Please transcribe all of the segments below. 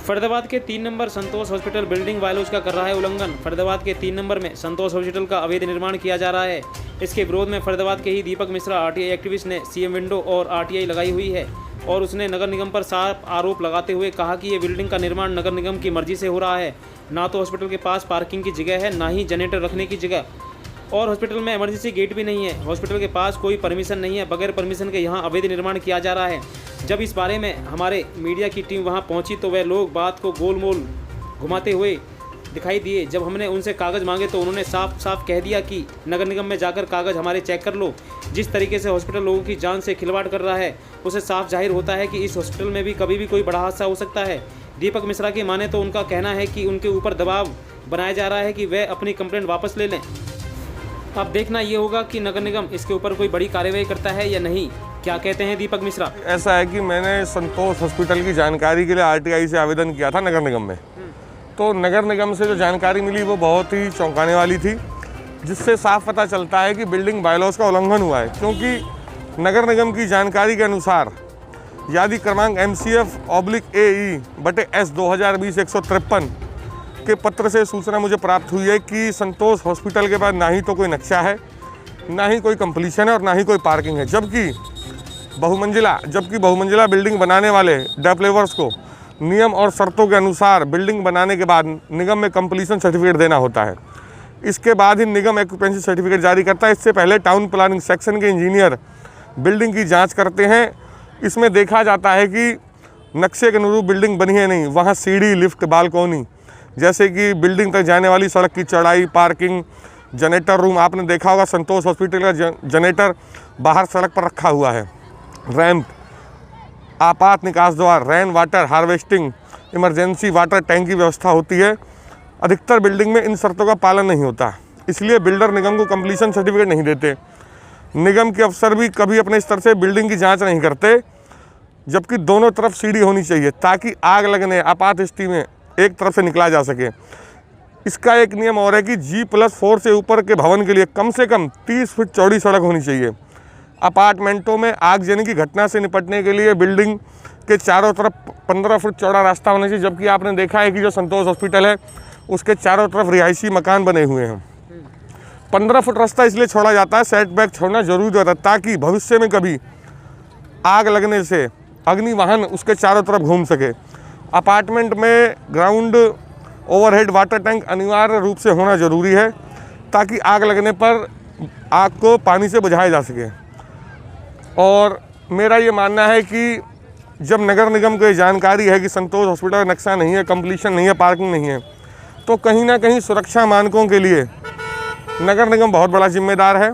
फरीदाबाद के 3 नंबर संतोष hospital building bylaws का कर रहा है उल्लंघन। फरीदाबाद के 3 नंबर में संतोष हॉस्पिटल का अवैध निर्माण किया जा रहा है। इसके विरोध में फरीदाबाद के ही दीपक मिश्रा आरटीआई एक्टिविस्ट ने सीएम विंडो और आरटीआई लगाई हुई है और उसने नगर निगम पर साफ आरोप लगाते हुए कहा कि ये बिल्डिंग का निर्माण नगर निगम की मर्जी से हो रहा है। ना तो हॉस्पिटल के पास पार्किंग की जगह है, ना ही जनरेटर रखने की जगह, और हॉस्पिटल में इमरजेंसी गेट भी नहीं है। हॉस्पिटल के पास कोई परमिशन नहीं है। बगैर परमिशन के यहाँ अवैध निर्माण किया जा रहा है। जब इस बारे में हमारे मीडिया की टीम वहाँ पहुँची तो वह लोग बात को गोल मोल घुमाते हुए दिखाई दिए। जब हमने उनसे कागज़ मांगे तो उन्होंने साफ साफ कह दिया कि नगर निगम में जाकर कागज़ हमारे चेक कर लो। जिस तरीके से हॉस्पिटल लोगों की जान से खिलवाड़ कर रहा है उसे साफ जाहिर होता है कि इस हॉस्पिटल में भी कभी भी कोई बड़ा हादसा हो सकता है। दीपक मिश्रा की माने तो उनका कहना है कि उनके ऊपर दबाव बनाया जा रहा है कि वह अपनी कंप्लेंट वापस ले लें। अब देखना ये होगा कि नगर निगम इसके ऊपर कोई बड़ी कार्रवाई करता है या नहीं। क्या कहते हैं दीपक मिश्रा? ऐसा है कि मैंने संतोष हॉस्पिटल की जानकारी के लिए आरटीआई से आवेदन किया था नगर निगम में। तो नगर निगम से जो जानकारी मिली वो बहुत ही चौंकाने वाली थी, जिससे साफ पता चलता है कि बिल्डिंग बायलॉज का उल्लंघन हुआ है। क्योंकि नगर निगम की जानकारी के अनुसार यादी क्रमांक MCF/AE/S 2020-153 के पत्र से सूचना मुझे प्राप्त हुई है कि संतोष हॉस्पिटल के पास ना ही तो कोई नक्शा है, ना ही कोई कंप्लीशन है और ना ही कोई पार्किंग है। जबकि बहुमंजिला बिल्डिंग बनाने वाले डेवलपर्स को नियम और शर्तों के अनुसार बिल्डिंग बनाने के बाद निगम में कंप्लीशन सर्टिफिकेट देना होता है। इसके बाद ही निगम एक्यूपेंसी सर्टिफिकेट जारी करता है। इससे पहले टाउन प्लानिंग सेक्शन के इंजीनियर बिल्डिंग की जाँच करते हैं। इसमें देखा जाता है कि नक्शे के अनुरूप बिल्डिंग बनी है नहीं, वहाँ सीढ़ी, लिफ्ट, बालकोनी, जैसे कि बिल्डिंग तक जाने वाली सड़क की चौड़ाई, पार्किंग, जनरेटर रूम। आपने देखा होगा संतोष हॉस्पिटल का जनरेटर बाहर सड़क पर रखा हुआ है। रैंप, आपात निकास द्वार, rain water harvesting, emergency water tank की व्यवस्था होती है। अधिकतर बिल्डिंग में इन शर्तों का पालन नहीं होता, इसलिए बिल्डर निगम को कंप्लीशन सर्टिफिकेट नहीं देते। निगम के अफसर भी कभी अपने स्तर से बिल्डिंग की जाँच नहीं करते, जबकि दोनों तरफ सीढ़ी होनी चाहिए ताकि आग लगने आपात स्थिति में एक तरफ से निकला जा सके। इसका एक नियम और है कि G+4 से ऊपर के भवन के लिए कम से कम 30 फीट चौड़ी सड़क होनी चाहिए। अपार्टमेंटों में आगजनी की घटना से निपटने के लिए बिल्डिंग के चारों तरफ 15 फुट चौड़ा रास्ता होना चाहिए। जबकि आपने देखा है कि जो संतोष हॉस्पिटल है उसके चारों तरफ रिहायशी मकान बने हुए हैं। 15 फुट रास्ता इसलिए छोड़ा जाता है, सेटबैक छोड़ना जरूरी होता है ताकि भविष्य में कभी आग लगने से अग्नि वाहन उसके चारों तरफ घूम सके। अपार्टमेंट में ग्राउंड ओवरहेड वाटर टैंक अनिवार्य रूप से होना ज़रूरी है ताकि आग लगने पर आग को पानी से बुझाया जा सके। और मेरा ये मानना है कि जब नगर निगम को ये जानकारी है कि संतोष हॉस्पिटल का नक्शा नहीं है, कंप्लीशन नहीं है, पार्किंग नहीं है, तो कहीं ना कहीं सुरक्षा मानकों के लिए नगर निगम बहुत बड़ा जिम्मेदार है।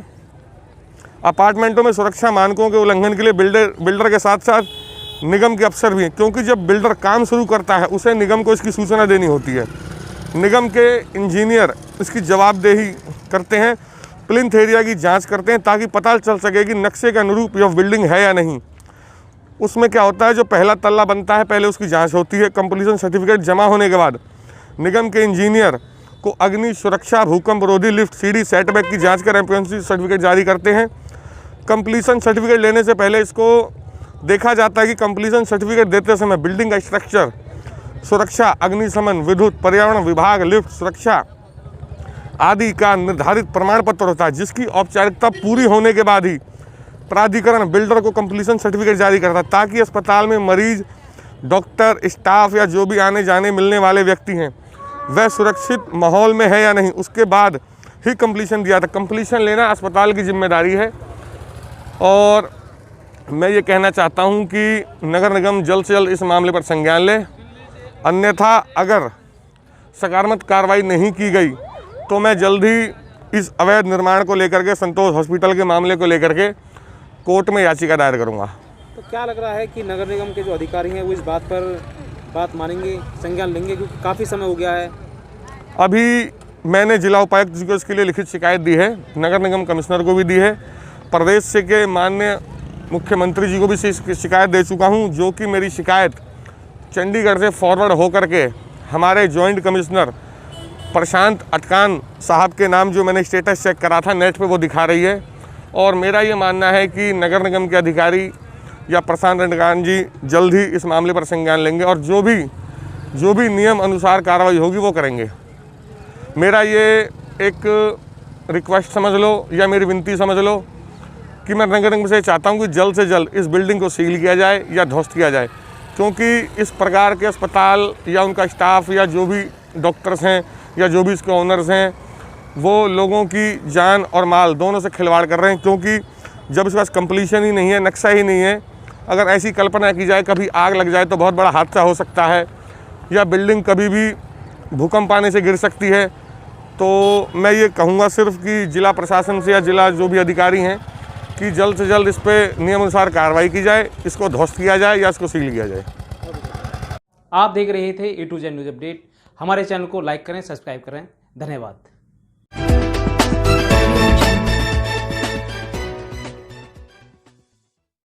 अपार्टमेंटों में सुरक्षा मानकों के उल्लंघन के लिए बिल्डर के साथ साथ निगम के अफसर भी हैं, क्योंकि जब बिल्डर काम शुरू करता है उसे निगम को इसकी सूचना देनी होती है। निगम के इंजीनियर इसकी जवाबदेही करते हैं, प्लिंथ एरिया की जांच करते हैं ताकि पता चल सके कि नक्शे के अनुरूप यह बिल्डिंग है या नहीं। उसमें क्या होता है, जो पहला तल्ला बनता है पहले उसकी जांच होती है। कंप्लीशन सर्टिफिकेट जमा होने के बाद निगम के इंजीनियर को अग्नि सुरक्षा, भूकंप रोधी, लिफ्ट, सीढ़ी, सेटबैक की जाँच कर एक्यूपेंसी सर्टिफिकेट जारी करते हैं। कंप्लीशन सर्टिफिकेट लेने से पहले इसको देखा जाता है कि कंप्लीशन सर्टिफिकेट देते समय बिल्डिंग का स्ट्रक्चर, सुरक्षा, अग्निशमन, विद्युत, पर्यावरण विभाग, लिफ्ट सुरक्षा आदि का निर्धारित प्रमाण पत्र होता है, जिसकी औपचारिकता पूरी होने के बाद ही प्राधिकरण बिल्डर को कंप्लीशन सर्टिफिकेट जारी करता है ताकि अस्पताल में मरीज, डॉक्टर, स्टाफ या जो भी आने जाने मिलने वाले व्यक्ति हैं वह सुरक्षित माहौल में है या नहीं, उसके बाद ही कंप्लीशन दिया था। कंप्लीशन लेना अस्पताल की जिम्मेदारी है। और मैं ये कहना चाहता हूँ कि नगर निगम जल्द से जल्द इस मामले पर संज्ञान ले, अन्यथा अगर सकारात्मक कार्रवाई नहीं की गई तो मैं जल्द ही इस अवैध निर्माण को लेकर के, संतोष हॉस्पिटल के मामले को लेकर के कोर्ट में याचिका दायर करूँगा। तो क्या लग रहा है कि नगर निगम के जो अधिकारी हैं वो इस बात पर बात मानेंगे, संज्ञान लेंगे, क्योंकि काफ़ी समय हो गया है? अभी मैंने जिला उपायुक्त जी को इसके लिए लिखित शिकायत दी है, नगर निगम कमिश्नर को भी दी है, प्रदेश से के माननीय मुख्यमंत्री जी को भी शिकायत दे चुका हूं, जो कि मेरी शिकायत चंडीगढ़ से फॉरवर्ड हो करके हमारे जॉइंट कमिश्नर प्रशांत अटकान साहब के नाम जो मैंने स्टेटस चेक करा था नेट पे वो दिखा रही है। और मेरा ये मानना है कि नगर निगम के अधिकारी या प्रशांत अटकान जी जल्द ही इस मामले पर संज्ञान लेंगे और जो भी जो भी नियम अनुसार कार्रवाई होगी वो करेंगे। मेरा ये एक रिक्वेस्ट समझ लो या मेरी विनती समझ लो कि मैं नगर निगम से चाहता हूँ कि जल्द से जल्द इस बिल्डिंग को सील किया जाए या ध्वस्त किया जाए, क्योंकि इस प्रकार के अस्पताल या उनका स्टाफ या जो भी डॉक्टर्स हैं या जो भी इसके ओनर्स हैं, वो लोगों की जान और माल दोनों से खिलवाड़ कर रहे हैं। क्योंकि जब इसके पास कंप्लीशन ही नहीं है, नक्शा ही नहीं है, अगर ऐसी कल्पना की जाए कभी आग लग जाए तो बहुत बड़ा हादसा हो सकता है, या बिल्डिंग कभी भी भूकंप आने से गिर सकती है। तो मैं ये कहूँगा सिर्फ कि जिला प्रशासन से या जिला जो भी अधिकारी हैं कि जल्द से जल्द इस पर नियमानुसार कार्रवाई की जाए, इसको ध्वस्त किया जाए या इसको सील किया जाए। आप देख रहे थे A to Z news update. हमारे चैनल को लाइक करें, सब्सक्राइब करें। धन्यवाद।